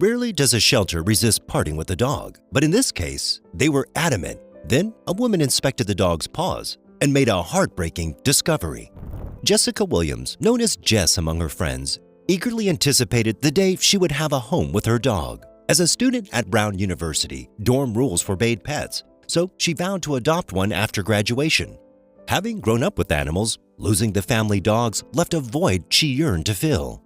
Rarely does a shelter resist parting with a dog, but in this case, they were adamant. Then, a woman inspected the dog's paws and made a heartbreaking discovery. Jessica Williams, known as Jess among her friends, eagerly anticipated the day she would have a home with her dog. As a student at Brown University, dorm rules forbade pets, so she vowed to adopt one after graduation. Having grown up with animals, losing the family dogs left a void she yearned to fill.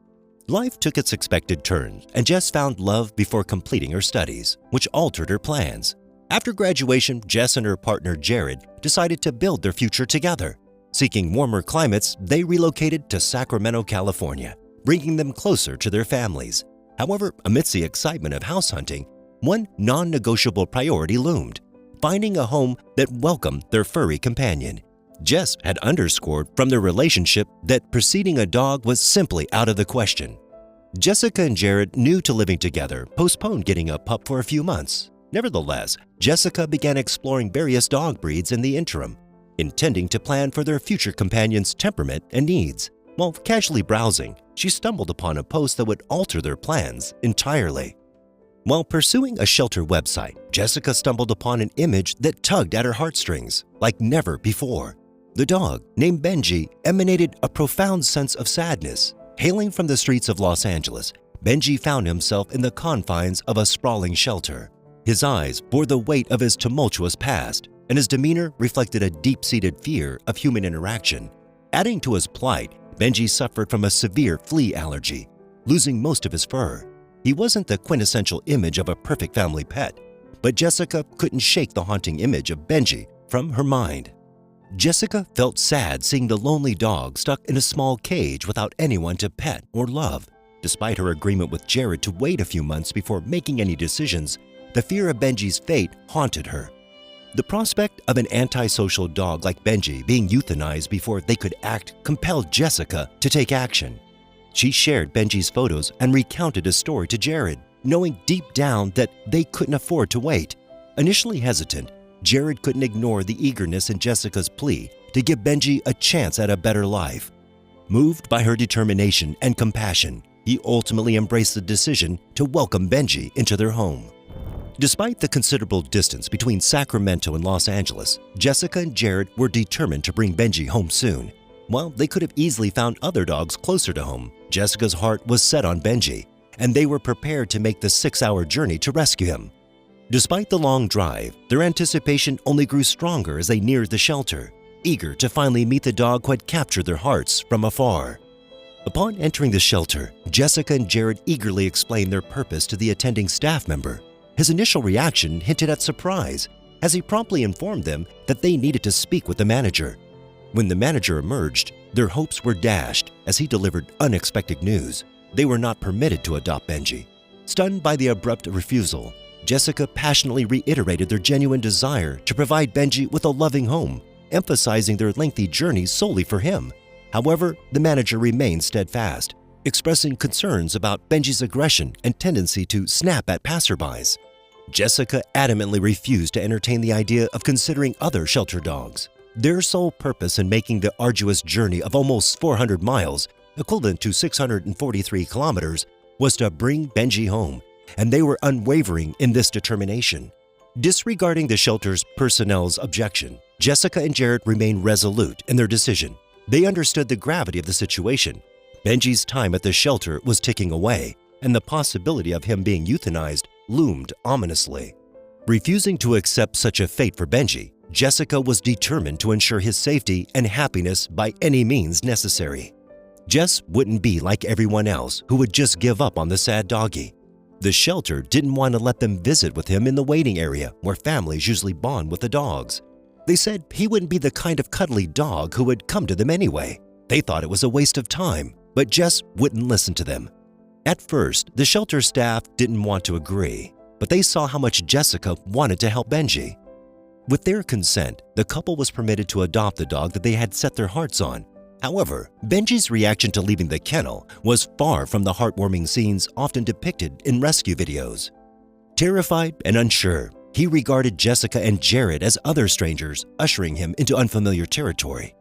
Life took its expected turn, and Jess found love before completing her studies, which altered her plans. After graduation, Jess and her partner Jared decided to build their future together. Seeking warmer climates, they relocated to Sacramento, California, bringing them closer to their families. However, amidst the excitement of house hunting, one non-negotiable priority loomed: finding a home that welcomed their furry companion. Jess had underscored from their relationship that preceding a dog was simply out of the question. Jessica and Jared, new to living together, postponed getting a pup for a few months. Nevertheless, Jessica began exploring various dog breeds in the interim, intending to plan for their future companion's temperament and needs. While casually browsing, she stumbled upon a post that would alter their plans entirely. While pursuing a shelter website, Jessica stumbled upon an image that tugged at her heartstrings like never before. The dog, named Benji, emanated a profound sense of sadness. Hailing from the streets of Los Angeles, Benji found himself in the confines of a sprawling shelter. His eyes bore the weight of his tumultuous past, and his demeanor reflected a deep-seated fear of human interaction. Adding to his plight, Benji suffered from a severe flea allergy, losing most of his fur. He wasn't the quintessential image of a perfect family pet, but Jessica couldn't shake the haunting image of Benji from her mind. Jessica felt sad seeing the lonely dog stuck in a small cage without anyone to pet or love. Despite her agreement with Jared to wait a few months before making any decisions, the fear of Benji's fate haunted her. The prospect of an antisocial dog like Benji being euthanized before they could act compelled Jessica to take action. She shared Benji's photos and recounted his story to Jared, knowing deep down that they couldn't afford to wait. Initially hesitant, Jared couldn't ignore the eagerness in Jessica's plea to give Benji a chance at a better life. Moved by her determination and compassion, he ultimately embraced the decision to welcome Benji into their home. Despite the considerable distance between Sacramento and Los Angeles, Jessica and Jared were determined to bring Benji home soon. While they could have easily found other dogs closer to home, Jessica's heart was set on Benji, and they were prepared to make the 6-hour journey to rescue him. Despite the long drive, their anticipation only grew stronger as they neared the shelter, eager to finally meet the dog who had captured their hearts from afar. Upon entering the shelter, Jessica and Jared eagerly explained their purpose to the attending staff member. His initial reaction hinted at surprise, as he promptly informed them that they needed to speak with the manager. When the manager emerged, their hopes were dashed as he delivered unexpected news. They were not permitted to adopt Benji. Stunned by the abrupt refusal, Jessica passionately reiterated their genuine desire to provide Benji with a loving home, emphasizing their lengthy journey solely for him. However, the manager remained steadfast, expressing concerns about Benji's aggression and tendency to snap at passerbys. Jessica adamantly refused to entertain the idea of considering other shelter dogs. Their sole purpose in making the arduous journey of almost 400 miles, equivalent to 643 kilometers, was to bring Benji home, and they were unwavering in this determination. Disregarding the shelter's personnel's objection, Jessica and Jared remained resolute in their decision. They understood the gravity of the situation. Benji's time at the shelter was ticking away, and the possibility of him being euthanized loomed ominously. Refusing to accept such a fate for Benji, Jessica was determined to ensure his safety and happiness by any means necessary. Jess wouldn't be like everyone else who would just give up on the sad doggy. The shelter didn't want to let them visit with him in the waiting area where families usually bond with the dogs. They said he wouldn't be the kind of cuddly dog who would come to them anyway. They thought it was a waste of time, but Jess wouldn't listen to them. At first, the shelter staff didn't want to agree, but they saw how much Jessica wanted to help Benji. With their consent, the couple was permitted to adopt the dog that they had set their hearts on. However, Benji's reaction to leaving the kennel was far from the heartwarming scenes often depicted in rescue videos. Terrified and unsure, he regarded Jessica and Jared as other strangers, ushering him into unfamiliar territory.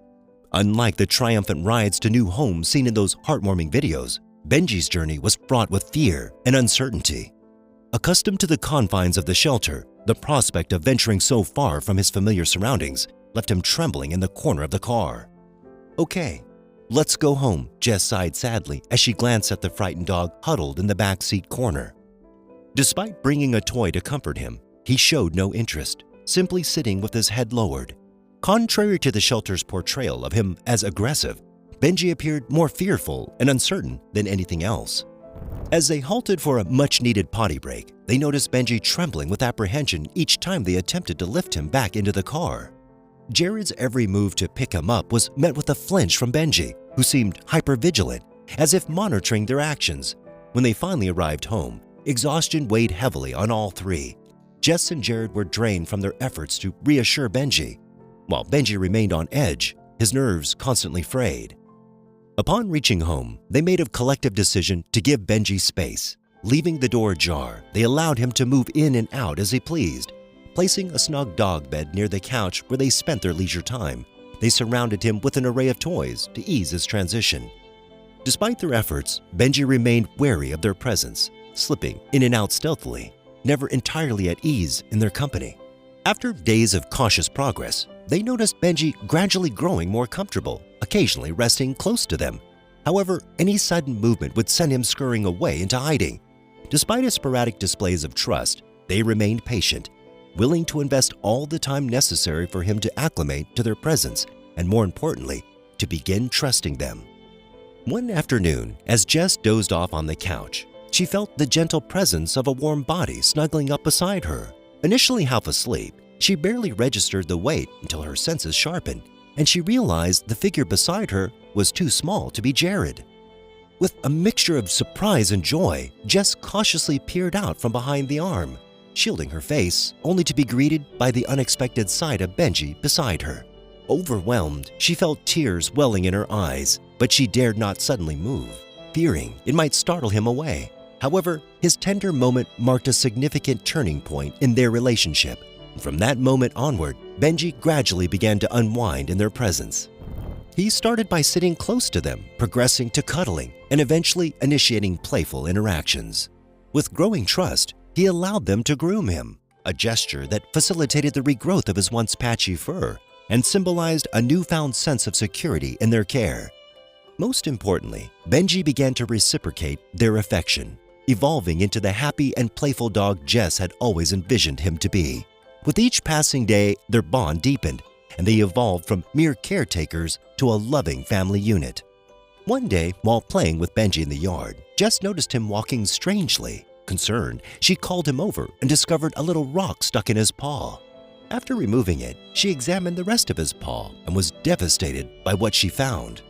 Unlike the triumphant rides to new homes seen in those heartwarming videos, Benji's journey was fraught with fear and uncertainty. Accustomed to the confines of the shelter, the prospect of venturing so far from his familiar surroundings left him trembling in the corner of the car. "Okay, let's go home," Jess sighed sadly as she glanced at the frightened dog huddled in the backseat corner. Despite bringing a toy to comfort him, he showed no interest, simply sitting with his head lowered. Contrary to the shelter's portrayal of him as aggressive, Benji appeared more fearful and uncertain than anything else. As they halted for a much-needed potty break, they noticed Benji trembling with apprehension each time they attempted to lift him back into the car. Jared's every move to pick him up was met with a flinch from Benji, who seemed hyper-vigilant, as if monitoring their actions. When they finally arrived home, exhaustion weighed heavily on all three. Jess and Jared were drained from their efforts to reassure Benji, while Benji remained on edge, his nerves constantly frayed. Upon reaching home, they made a collective decision to give Benji space. Leaving the door ajar, they allowed him to move in and out as he pleased. Placing a snug dog bed near the couch where they spent their leisure time, they surrounded him with an array of toys to ease his transition. Despite their efforts, Benji remained wary of their presence, slipping in and out stealthily, never entirely at ease in their company. After days of cautious progress, they noticed Benji gradually growing more comfortable, occasionally resting close to them. However, any sudden movement would send him scurrying away into hiding. Despite his sporadic displays of trust, they remained patient, willing to invest all the time necessary for him to acclimate to their presence and, more importantly, to begin trusting them. One afternoon, as Jess dozed off on the couch, she felt the gentle presence of a warm body snuggling up beside her. Initially half asleep, she barely registered the weight until her senses sharpened, and she realized the figure beside her was too small to be Jared. With a mixture of surprise and joy, Jess cautiously peered out from behind the arm, shielding her face, only to be greeted by the unexpected sight of Benji beside her. Overwhelmed, she felt tears welling in her eyes, but she dared not suddenly move, fearing it might startle him away. However, his tender moment marked a significant turning point in their relationship. From that moment onward, Benji gradually began to unwind in their presence. He started by sitting close to them, progressing to cuddling, and eventually initiating playful interactions. With growing trust, he allowed them to groom him, a gesture that facilitated the regrowth of his once patchy fur and symbolized a newfound sense of security in their care. Most importantly, Benji began to reciprocate their affection, evolving into the happy and playful dog Jess had always envisioned him to be. With each passing day, their bond deepened, and they evolved from mere caretakers to a loving family unit. One day, while playing with Benji in the yard, Jess noticed him walking strangely. Concerned, she called him over and discovered a little rock stuck in his paw. After removing it, she examined the rest of his paw and was devastated by what she found.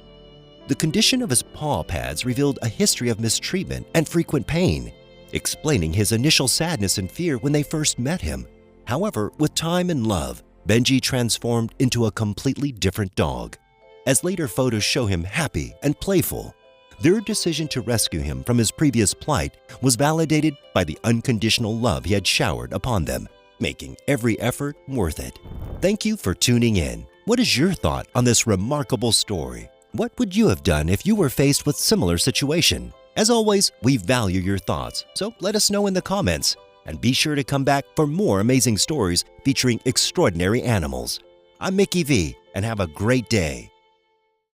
The condition of his paw pads revealed a history of mistreatment and frequent pain, explaining his initial sadness and fear when they first met him. However, with time and love, Benji transformed into a completely different dog. As later photos show him happy and playful, their decision to rescue him from his previous plight was validated by the unconditional love he had showered upon them, making every effort worth it. Thank you for tuning in. What is your thought on this remarkable story? What would you have done if you were faced with similar situation? As always, we value your thoughts, so let us know in the comments. And be sure to come back for more amazing stories featuring extraordinary animals. I'm Mickey V, and have a great day.